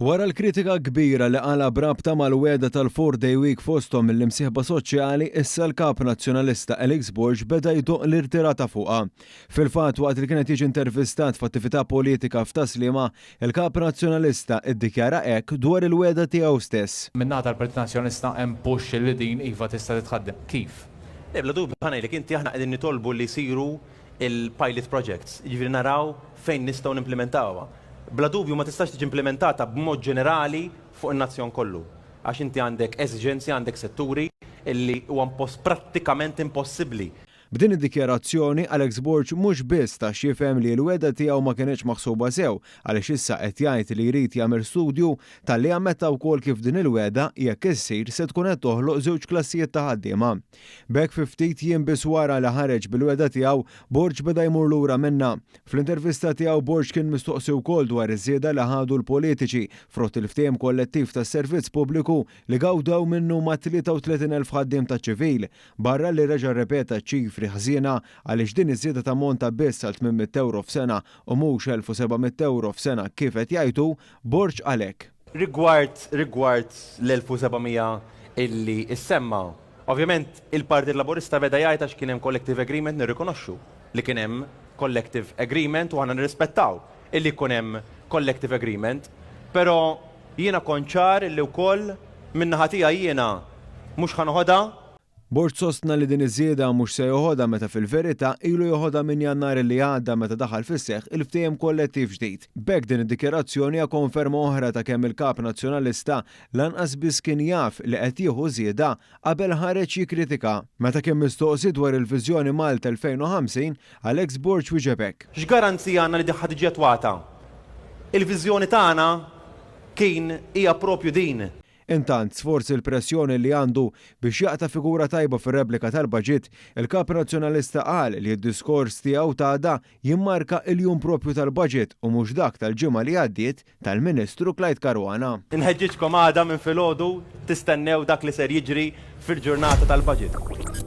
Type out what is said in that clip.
Wara l-kritika kbira li qala brabta mal-weda tal-4-Day Week fosthom mill-imsieħba soċjali, issa l-kap nazzjonalista Alex Borg beda jduq l-irtirata fuqha. Fil-fatt waqt li kienet jiġi intervistat f'attività politika f'Taslima, il-kap nazzjonalista iddikjara hekk dwar il-weda tiegħu stess. Min-naħa tal-Partit Nazzjonalista hemm push li din iva tista' titħaddem. Kif? Bla dubju ħanejlek inti aħna qegħdin nitolbu li jsiru il-pilot projects, jiġifieri naraw fejn nistgħu nimplementawha. Bla dubju ma tistax tiġi implementata b'mod ġenerali fuq in-nazzjon kollu. Għax inti għandek eżiġenzi, għandek setturi illi huwa prattikament impossibbli. B'din id-dikjarazzjoni Alex Borg mhux biss tax jifhem li l-weda tiegħu ma kienx maħsuba sew għaliex issa qed jgħid li jrid jagħmel studju talli ammetta wkoll kif din il-weda jekk issir se tkun qed toħloq żewġ klassijiet ta' ħaddiema. B'hekk fi ftit jiem biss wara li ħareġ bil-weda tiegħu Borg beda jmur lura minnha. Fl-intervista tiegħu Borg kien mistoqsi wkoll dwar iż-żieda li ħadu l-politiċi frott il-ftehim kollettiv tas-servizz pubbliku li gawdew minnu ma' 33,000 ħaddiem ta' ċivil barra li reġa' repeta ċifri ħażina għaliex din iż-żieda tammonta biss għal 800 euro f'sena u mhux 1,700 euro f'sena kif qed jgħidu Borg għalhekk. Rigward l-1,700 illi issemma, ovvjament il-Partit Laburista beda jgħid għax kien hemm collective agreement nirrikonoxxu li kien hemm collective agreement u aħna nirrispettaw illi jkun hemm collective agreement, però jiena kont ċar illi wkoll min-naħa tiegħi jiena mhux ħanoħodha. Borg sostna li din iż-żieda mhux se joħodha meta fil-verità ilu joħodha minn Jannar li għadda meta daħal fis-seħħ il-ftehim kollettiv ġdid. B'hekk din id-dikjarazzjoni hija konferma oħra ta' kemm il-kap nazzjonalista lanqas biss kien jaf li qed jieħu żieda qabel ħareġ jikkritika. Meta kien mistoqsi dwar il-Viżjoni Malta 2050, Alex Borg wieġeb hekk. X'garanzija għandna li diħħad tiġi attwata? Il-viżjoni tagħna kien hija propju din. Intant, sforzi l-pressjoni li għandu biex jaqta figura tajba fir-replika tal-baġit, il-kap nazzjonalista qal li d-diskors tiegħu ta' jimmarka il-jum propju tal-baġit u mhux dak tal-ġimgħa li għaddiet tal-Ministru Klajt Karwana. Inħeġġiġkom għada minn filgħodu tistennew dak li ser jiġri fil-ġurnata tal-baġit.